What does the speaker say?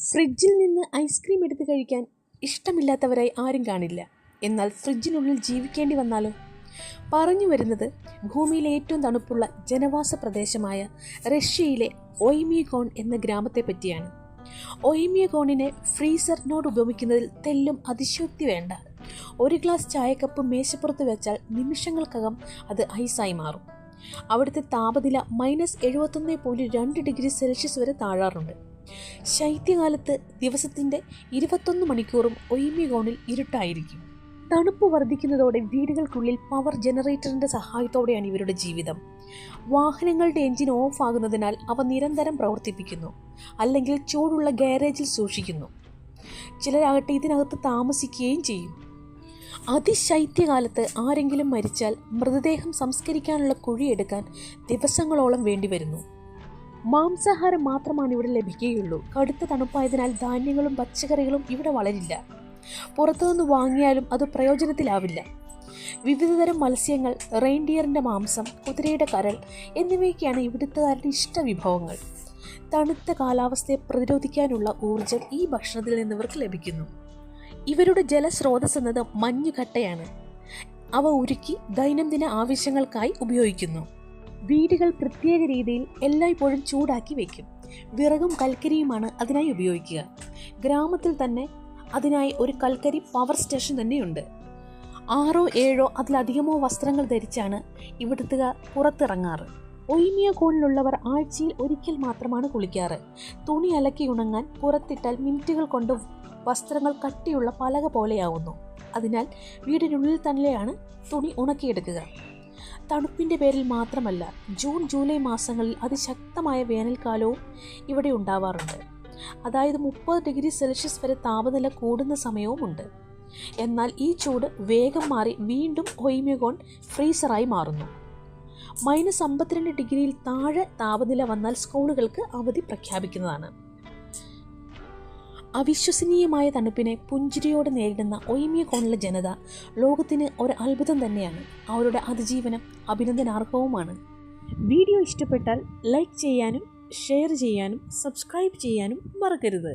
ഫ്രിഡ്ജിൽ നിന്ന് ഐസ്ക്രീം എടുത്ത് കഴിക്കാൻ ഇഷ്ടമില്ലാത്തവരായി ആരും കാണില്ല. എന്നാൽ ഫ്രിഡ്ജിനുള്ളിൽ ജീവിക്കേണ്ടി വന്നാലോ? പറഞ്ഞു വരുന്നത് ഭൂമിയിലെ ഏറ്റവും തണുപ്പുള്ള ജനവാസ പ്രദേശമായ റഷ്യയിലെ ഒയ്മ്യഗോൺ എന്ന ഗ്രാമത്തെ പറ്റിയാണ്. ഒയ്മ്യഗോണിനെ ഫ്രീസറിനോട് ഉപമിക്കുന്നതിൽ തെല്ലും അതിശയോക്തി വേണ്ട. ഒരു ഗ്ലാസ് ചായക്കപ്പ് മേശപ്പുറത്ത് വെച്ചാൽ നിമിഷങ്ങൾക്കകം അത് ഐസായി മാറും. അവിടുത്തെ താപനില -71.2 ഡിഗ്രി സെൽഷ്യസ് വരെ താഴാറുണ്ട്. ശൈത്യകാലത്ത് ദിവസത്തിൻ്റെ 21 മണിക്കൂറും ഒയ്മ്യഗോണിൽ ഇരുട്ടായിരിക്കും. തണുപ്പ് വർദ്ധിക്കുന്നതോടെ വീടുകൾക്കുള്ളിൽ പവർ ജനറേറ്ററിൻ്റെ സഹായത്തോടെയാണ് ഇവരുടെ ജീവിതം. വാഹനങ്ങളുടെ എഞ്ചിൻ ഓഫ് ആകുന്നതിനാൽ അവ നിരന്തരം പ്രവർത്തിപ്പിക്കുന്നു, അല്ലെങ്കിൽ ചൂടുള്ള ഗാരേജിൽ സൂക്ഷിക്കുന്നു. ചിലരാകട്ടെ ഇതിനകത്ത് താമസിക്കുകയും ചെയ്യും. അതിശൈത്യകാലത്ത് ആരെങ്കിലും മരിച്ചാൽ മൃതദേഹം സംസ്കരിക്കാനുള്ള കുഴിയെടുക്കാൻ ദിവസങ്ങളോളം വേണ്ടിവരുന്നു. മാംസാഹാരം മാത്രമാണ് ഇവിടെ ലഭിക്കുകയുള്ളൂ. കടുത്ത തണുപ്പായതിനാൽ ധാന്യങ്ങളും പച്ചക്കറികളും ഇവിടെ വളരില്ല. പുറത്തുനിന്ന് വാങ്ങിയാലും അത് പ്രയോജനത്തിലാവില്ല. വിവിധതരം മത്സ്യങ്ങൾ, റെയിൻഡിയറിൻ്റെ മാംസം, കുതിരയുടെ കരൾ എന്നിവയൊക്കെയാണ് ഇവിടുത്തുകാരുടെ ഇഷ്ടവിഭവങ്ങൾ. തണുത്ത കാലാവസ്ഥയെ പ്രതിരോധിക്കാനുള്ള ഊർജം ഈ ഭക്ഷണത്തിൽ നിന്ന് ഇവർക്ക് ലഭിക്കുന്നു. ഇവരുടെ ജലസ്രോതസ് എന്നത് മഞ്ഞുകട്ടയാണ്. അവ ഉരുക്കി ദൈനംദിന ആവശ്യങ്ങൾക്കായി ഉപയോഗിക്കുന്നു. വീടുകൾ പ്രത്യേക രീതിയിൽ എല്ലായ്പ്പോഴും ചൂടാക്കി വയ്ക്കും. വിറകും കൽക്കരിയുമാണ് അതിനായി ഉപയോഗിക്കുക. ഗ്രാമത്തിൽ തന്നെ അതിനായി ഒരു കൽക്കരി പവർ സ്റ്റേഷൻ തന്നെയുണ്ട്. 6 7 അതിലധികമോ വസ്ത്രങ്ങൾ ധരിച്ചാണ് ഇവിടുത്തുകാർ പുറത്തിറങ്ങാറ്. ഒയ്മ്യഗോണിലുള്ളവർ ആഴ്ചയിൽ ഒരിക്കൽ മാത്രമാണ് കുളിക്കാറ്. തുണി അലക്കി ഉണങ്ങാൻ പുറത്തിട്ടാൽ മിനിറ്റുകൾ കൊണ്ട് വസ്ത്രങ്ങൾ കട്ടിയുള്ള പലക പോലെയാവുന്നു. അതിനാൽ വീടിനുള്ളിൽ തന്നെയാണ് തുണി ഉണക്കിയെടുക്കുക. തണുപ്പിൻ്റെ പേരിൽ മാത്രമല്ല, ജൂൺ ജൂലൈ മാസങ്ങളിൽ അതിശക്തമായ വേനൽക്കാലവും ഇവിടെ ഉണ്ടാവാറുണ്ട്. അതായത് 30 ഡിഗ്രി സെൽഷ്യസ് വരെ താപനില കൂടുന്ന സമയവുമുണ്ട്. എന്നാൽ ഈ ചൂട് വേഗം മാറി വീണ്ടും ഒയ്മ്യഗോൺ ഫ്രീസറായി മാറുന്നു. -52 ഡിഗ്രിയിൽ താഴെ താപനില വന്നാൽ സ്കൂളുകൾക്ക് അവധി പ്രഖ്യാപിക്കുന്നതാണ്. അവിശ്വസനീയമായ തണുപ്പിനെ പുഞ്ചിരിയോടെ നേരിടുന്ന ഒയ്മ്യഗോണിലെ ജനത ലോകത്തിന് ഒരു അത്ഭുതം തന്നെയാണ്. അവരുടെ അതിജീവനം അഭിനന്ദനാർഹവുമാണ്. വീഡിയോ ഇഷ്ടപ്പെട്ടാൽ ലൈക്ക് ചെയ്യാനും ഷെയർ ചെയ്യാനും സബ്സ്ക്രൈബ് ചെയ്യാനും മറക്കരുത്.